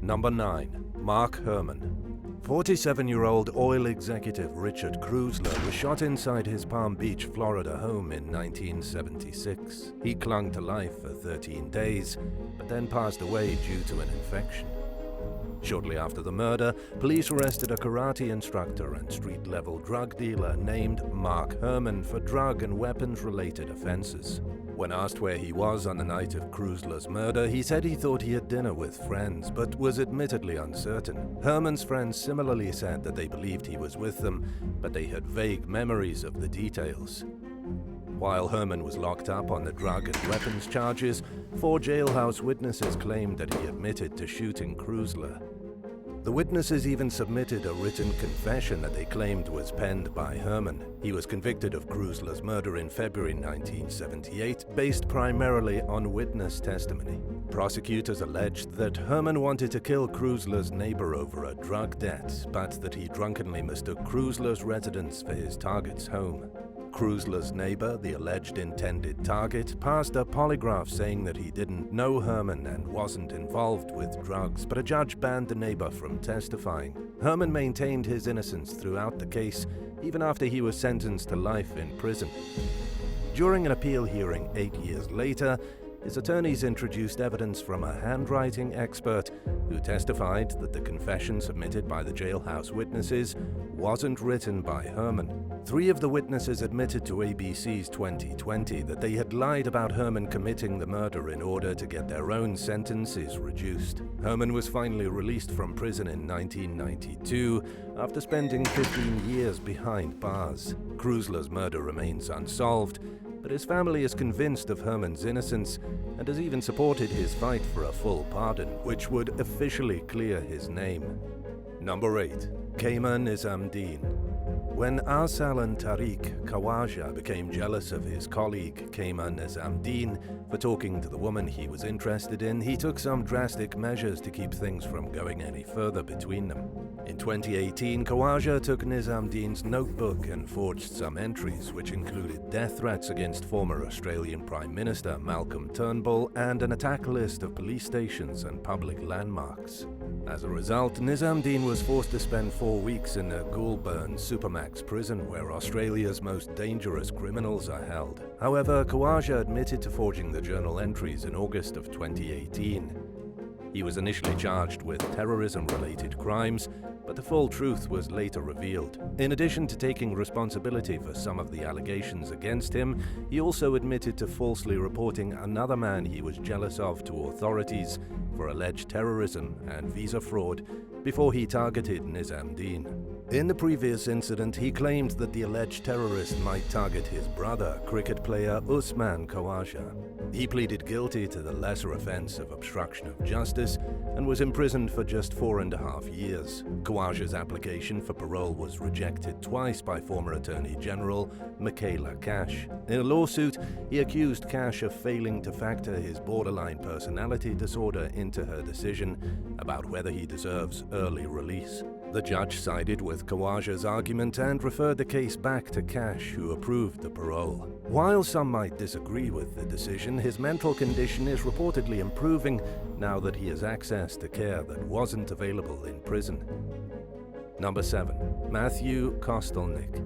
Number 9. Mark Hermann. 47-year-old oil executive Richard Krusler was shot inside his Palm Beach, Florida home in 1976. He clung to life for 13 days, but then passed away due to an infection. Shortly after the murder, police arrested a karate instructor and street-level drug dealer named Mark Hermann for drug and weapons-related offenses. When asked where he was on the night of Krusler's murder, he said he thought he had dinner with friends, but was admittedly uncertain. Hermann's friends similarly said that they believed he was with them, but they had vague memories of the details. While Hermann was locked up on the drug and weapons charges, 4 jailhouse witnesses claimed that he admitted to shooting Krusler. The witnesses even submitted a written confession that they claimed was penned by Hermann. He was convicted of Krusler's murder in February 1978, based primarily on witness testimony. Prosecutors alleged that Hermann wanted to kill Krusler's neighbor over a drug debt, but that he drunkenly mistook Krusler's residence for his target's home. Krusler's neighbor, the alleged intended target, passed a polygraph saying that he didn't know Hermann and wasn't involved with drugs, but a judge banned the neighbor from testifying. Hermann maintained his innocence throughout the case, even after he was sentenced to life in prison. During an appeal hearing 8 years later, his attorneys introduced evidence from a handwriting expert who testified that the confession submitted by the jailhouse witnesses wasn't written by Hermann. 3 of the witnesses admitted to ABC's 2020 that they had lied about Hermann committing the murder in order to get their own sentences reduced. Hermann was finally released from prison in 1992 after spending 15 years behind bars. Krusler's murder remains unsolved, but his family is convinced of Hermann's innocence and has even supported his fight for a full pardon, which would officially clear his name. Number 8. Cayman Nizamdeen. When Arsalan Tariq Khawaja became jealous of his colleague Cayman Nizamdeen for talking to the woman he was interested in, he took some drastic measures to keep things from going any further between them. In 2018, Khawaja took Nizamdeen's notebook and forged some entries, which included death threats against former Australian Prime Minister Malcolm Turnbull and an attack list of police stations and public landmarks. As a result, Nizamdeen was forced to spend 4 weeks in a Goulburn Supermax prison where Australia's most dangerous criminals are held. However, Khawaja admitted to forging the journal entries in August of 2018. He was initially charged with terrorism-related crimes, but the full truth was later revealed. In addition to taking responsibility for some of the allegations against him, he also admitted to falsely reporting another man he was jealous of to authorities for alleged terrorism and visa fraud before he targeted Nizamdeen. In the previous incident, he claimed that the alleged terrorist might target his brother, cricket player Usman Khawaja. He pleaded guilty to the lesser offense of obstruction of justice and was imprisoned for just 4.5 years. Khawaja's application for parole was rejected twice by former Attorney General Michaela Cash. In a lawsuit, he accused Cash of failing to factor his borderline personality disorder into her decision about whether he deserves early release. The judge sided with Khawaja's argument and referred the case back to Cash, who approved the parole. While some might disagree with the decision, his mental condition is reportedly improving now that he has access to care that wasn't available in prison. Number 7. Matthew Castelnik.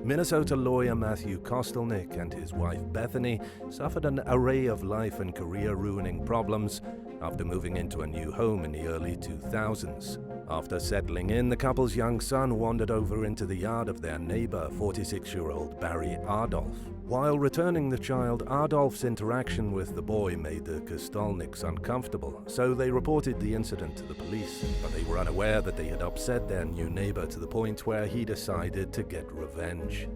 Minnesota lawyer Matthew Castelnik and his wife Bethany suffered an array of life and career-ruining problems after moving into a new home in the early 2000s. After settling in, the couple's young son wandered over into the yard of their neighbor, 46-year-old Barry Adolf. While returning the child, Adolf's interaction with the boy made the Castelniks uncomfortable, so they reported the incident to the police, but they were unaware that they had upset their new neighbor to the point where he decided to get revenge.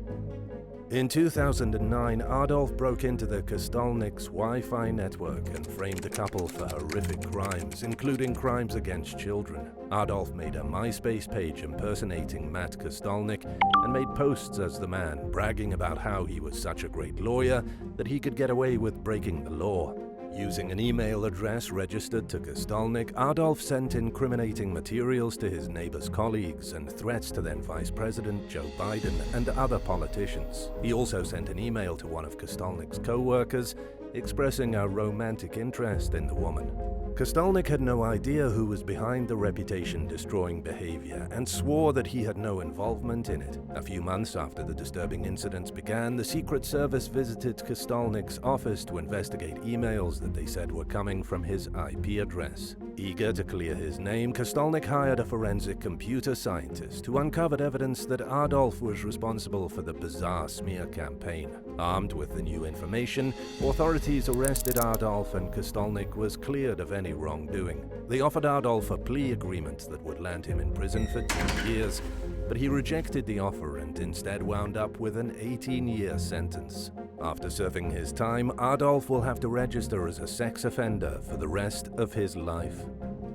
In 2009, Adolf broke into the Castelniks' Wi-Fi network and framed the couple for horrific crimes, including crimes against children. Adolf made a MySpace page impersonating Matt Castelnik and made posts as the man, bragging about how he was such a great lawyer that he could get away with breaking the law. Using an email address registered to Castelnik, Adolf sent incriminating materials to his neighbor's colleagues and threats to then Vice President Joe Biden and other politicians. He also sent an email to one of Castelnik's co-workers expressing a romantic interest in the woman. Castelnik had no idea who was behind the reputation-destroying behavior and swore that he had no involvement in it. A few months after the disturbing incidents began, the Secret Service visited Castelnik's office to investigate emails that they said were coming from his IP address. Eager to clear his name, Castelnik hired a forensic computer scientist who uncovered evidence that Adolf was responsible for the bizarre smear campaign. Armed with the new information, authorities arrested Adolf, and Castelnik was cleared of any wrongdoing. They offered Adolf a plea agreement that would land him in prison for 2 years, but he rejected the offer and instead wound up with an 18-year sentence. After serving his time, Adolf will have to register as a sex offender for the rest of his life.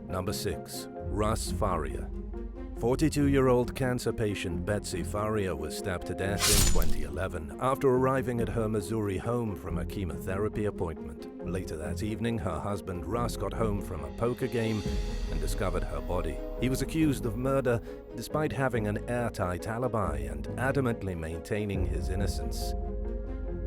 Number 6. Ras Faria. 42-year-old cancer patient Betsy Faria was stabbed to death in 2011 after arriving at her Missouri home from a chemotherapy appointment. Later that evening, her husband Russ got home from a poker game and discovered her body. He was accused of murder despite having an airtight alibi and adamantly maintaining his innocence.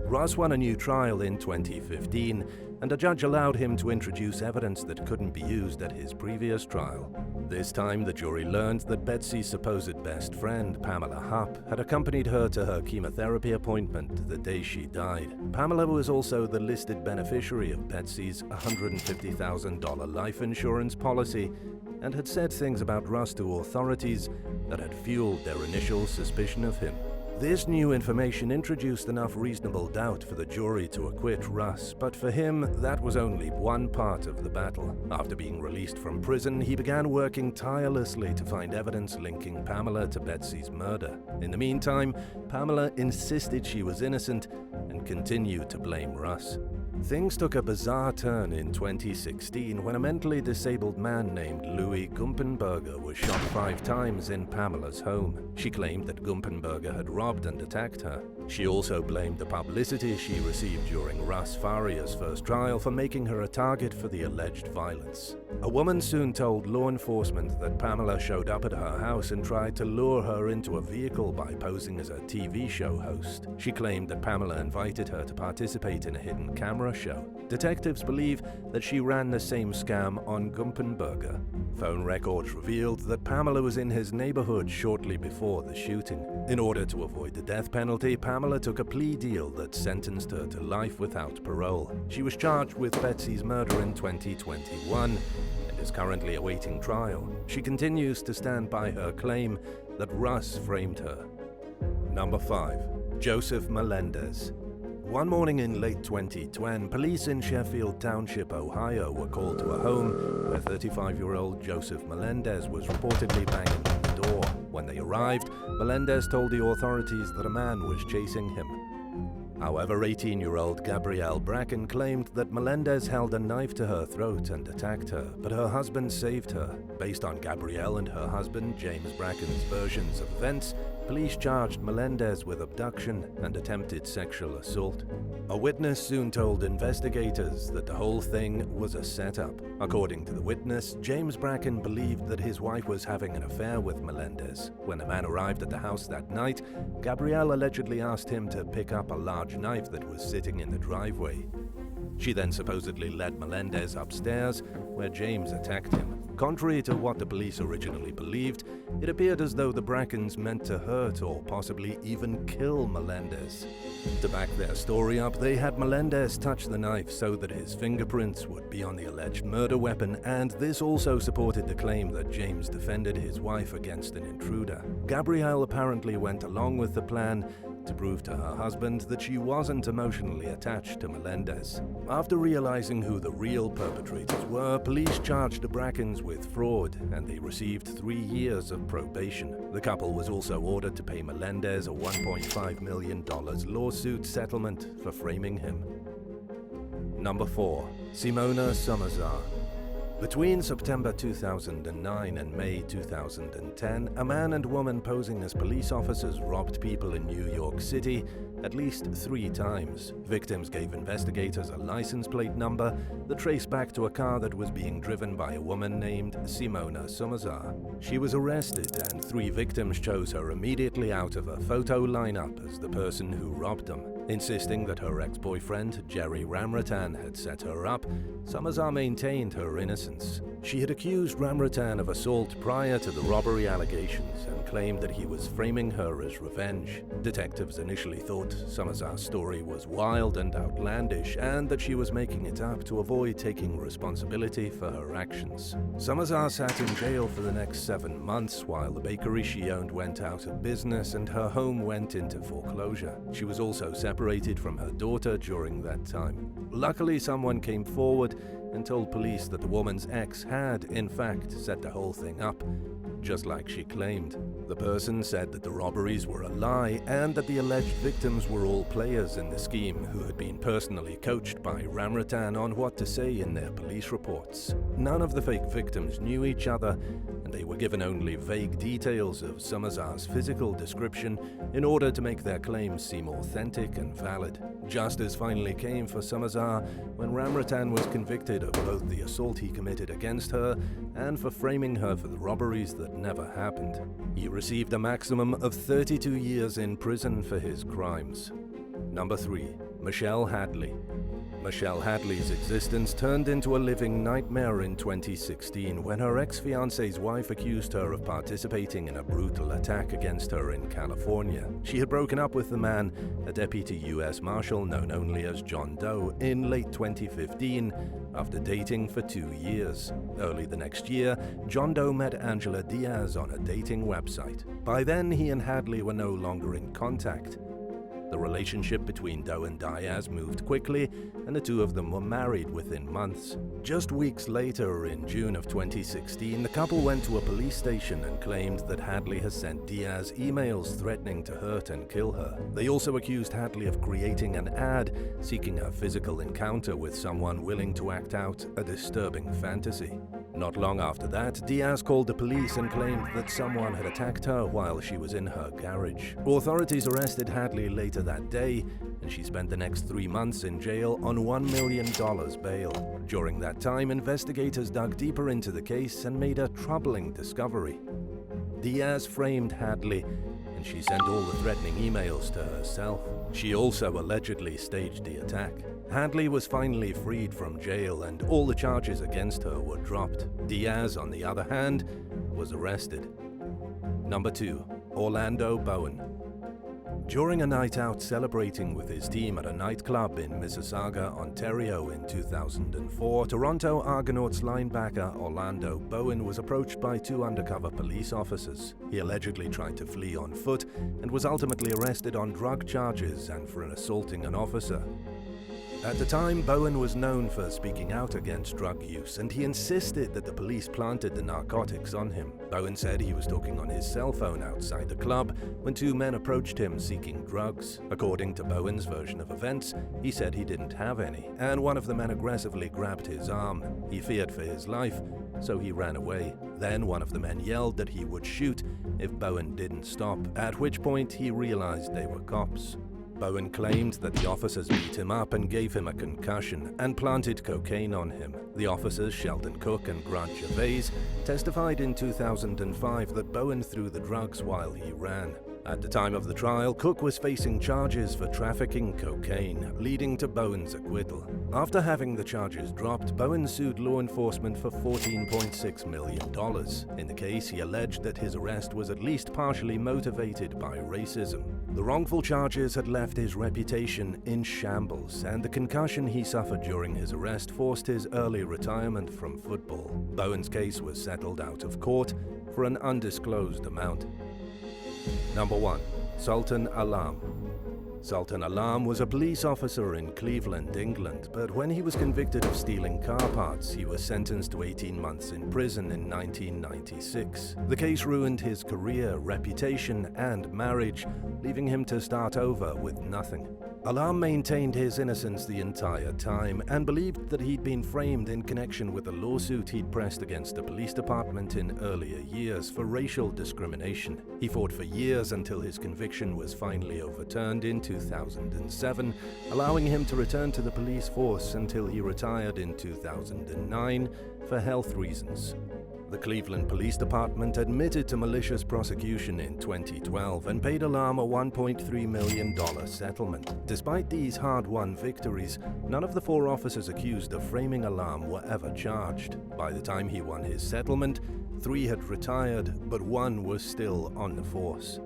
Russ won a new trial in 2015, and a judge allowed him to introduce evidence that couldn't be used at his previous trial. This time, the jury learned that Betsy's supposed best friend, Pamela Hupp, had accompanied her to her chemotherapy appointment the day she died. Pamela was also the listed beneficiary of Betsy's $150,000 life insurance policy and had said things about Russ to authorities that had fueled their initial suspicion of him. This new information introduced enough reasonable doubt for the jury to acquit Russ, but for him, that was only one part of the battle. After being released from prison, he began working tirelessly to find evidence linking Pamela to Betsy's murder. In the meantime, Pamela insisted she was innocent and continued to blame Russ. Things took a bizarre turn in 2016 when a mentally disabled man named Louis Gumpenberger was shot 5 times in Pamela's home. She claimed that Gumpenberger had robbed and attacked her. She also blamed the publicity she received during Ras Faria's first trial for making her a target for the alleged violence. A woman soon told law enforcement that Pamela showed up at her house and tried to lure her into a vehicle by posing as a TV show host. She claimed that Pamela invited her to participate in a hidden camera show. Detectives believe that she ran the same scam on Gumpenberger. Phone records revealed that Pamela was in his neighborhood shortly before the shooting. In order to avoid the death penalty, Pamela took a plea deal that sentenced her to life without parole. She was charged with Betsy's murder in 2021 and is currently awaiting trial. She continues to stand by her claim that Russ framed her. Number 5. Joseph Melendez. One morning in late 2010, police in Sheffield Township, Ohio were called to a home where 35-year-old Joseph Melendez was reportedly banging on the door. When they arrived, Melendez told the authorities that a man was chasing him. However, 18-year-old Gabrielle Bracken claimed that Melendez held a knife to her throat and attacked her, but her husband saved her. Based on Gabrielle and her husband James Bracken's versions of events, police charged Melendez with abduction and attempted sexual assault. A witness soon told investigators that the whole thing was a setup. According to the witness, James Bracken believed that his wife was having an affair with Melendez. When the man arrived at the house that night, Gabrielle allegedly asked him to pick up a large knife that was sitting in the driveway. She then supposedly led Melendez upstairs, where James attacked him. Contrary to what the police originally believed, it appeared as though the Brackens meant to hurt or possibly even kill Melendez. To back their story up, they had Melendez touch the knife so that his fingerprints would be on the alleged murder weapon, and this also supported the claim that James defended his wife against an intruder. Gabrielle apparently went along with the plan to prove to her husband that she wasn't emotionally attached to Melendez. After realizing who the real perpetrators were, police charged the Brackens with fraud, and they received 3 years of probation. The couple was also ordered to pay Melendez a $1.5 million lawsuit settlement for framing him. Number 4. Simona Salazar. Between September 2009 and May 2010, a man and woman posing as police officers robbed people in New York City at least 3 times. Victims gave investigators a license plate number that traced back to a car that was being driven by a woman named Simona Salazar. She was arrested, and 3 victims chose her immediately out of a photo lineup as the person who robbed them. Insisting that her ex-boyfriend, Jerry Ramratan, had set her up, Salazar maintained her innocence. She had accused Ramratan of assault prior to the robbery allegations and claimed that he was framing her as revenge. Detectives initially thought Salazar's story was wild and outlandish and that she was making it up to avoid taking responsibility for her actions. Salazar sat in jail for the next 7 months while the bakery she owned went out of business and her home went into foreclosure. She was also separated from her daughter during that time. Luckily, someone came forward and told police that the woman's ex had, in fact, set the whole thing up, just like she claimed. The person said that the robberies were a lie and that the alleged victims were all players in the scheme who had been personally coached by Ramratan on what to say in their police reports. None of the fake victims knew each other, and they were given only vague details of Salazar's physical description in order to make their claims seem authentic and valid. Justice finally came for Salazar when Ramratan was convicted of both the assault he committed against her and for framing her for the robberies that never happened. He received a maximum of 32 years in prison for his crimes. Number 3. Michelle Hadley. Michelle Hadley's existence turned into a living nightmare in 2016 when her ex-fiancé's wife accused her of participating in a brutal attack against her in California. She had broken up with the man, a deputy U.S. Marshal known only as John Doe, in late 2015 after dating for 2 years. Early the next year, John Doe met Angela Diaz on a dating website. By then, he and Hadley were no longer in contact. The relationship between Doe and Diaz moved quickly, and the two of them were married within months. Just weeks later, in June of 2016, the couple went to a police station and claimed that Hadley has sent Diaz emails threatening to hurt and kill her. They also accused Hadley of creating an ad seeking a physical encounter with someone willing to act out a disturbing fantasy. Not long after that, Diaz called the police and claimed that someone had attacked her while she was in her garage. Authorities arrested Hadley later that day, and she spent the next 3 months in jail on $1 million bail. During that time, investigators dug deeper into the case and made a troubling discovery. Diaz framed Hadley, and she sent all the threatening emails to herself. She also allegedly staged the attack. Hadley was finally freed from jail and all the charges against her were dropped. Diaz, on the other hand, was arrested. Number 2. Orlando Bowen. During a night out celebrating with his team at a nightclub in Mississauga, Ontario in 2004, Toronto Argonauts linebacker Orlando Bowen was approached by 2 undercover police officers. He allegedly tried to flee on foot and was ultimately arrested on drug charges and for assaulting an officer. At the time, Bowen was known for speaking out against drug use, and he insisted that the police planted the narcotics on him. Bowen said he was talking on his cell phone outside the club when 2 men approached him seeking drugs. According to Bowen's version of events, he said he didn't have any, and one of the men aggressively grabbed his arm. He feared for his life, so he ran away. Then one of the men yelled that he would shoot if Bowen didn't stop, at which point he realized they were cops. Bowen claimed that the officers beat him up and gave him a concussion and planted cocaine on him. The officers, Sheldon Cook and Grant Gervais, testified in 2005 that Bowen threw the drugs while he ran. At the time of the trial, Cook was facing charges for trafficking cocaine, leading to Bowen's acquittal. After having the charges dropped, Bowen sued law enforcement for $14.6 million. In the case, he alleged that his arrest was at least partially motivated by racism. The wrongful charges had left his reputation in shambles, and the concussion he suffered during his arrest forced his early retirement from football. Bowen's case was settled out of court for an undisclosed amount. Number 1. Sultan Alam. Sultan Alam was a police officer in Cleveland, England, but when he was convicted of stealing car parts, he was sentenced to 18 months in prison in 1996. The case ruined his career, reputation, and marriage, leaving him to start over with nothing. Alam maintained his innocence the entire time and believed that he'd been framed in connection with a lawsuit he'd pressed against the police department in earlier years for racial discrimination. He fought for years until his conviction was finally overturned in 2007, allowing him to return to the police force until he retired in 2009 for health reasons. The Cleveland Police Department admitted to malicious prosecution in 2012 and paid Alam a $1.3 million settlement. Despite these hard-won victories, none of the 4 officers accused of framing Alam were ever charged. By the time he won his settlement, 3 had retired, but 1 was still on the force.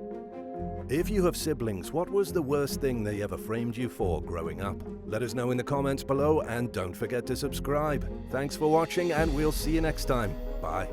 If you have siblings, what was the worst thing they ever framed you for growing up? Let us know in the comments below, and don't forget to subscribe. Thanks for watching, and we'll see you next time. Bye.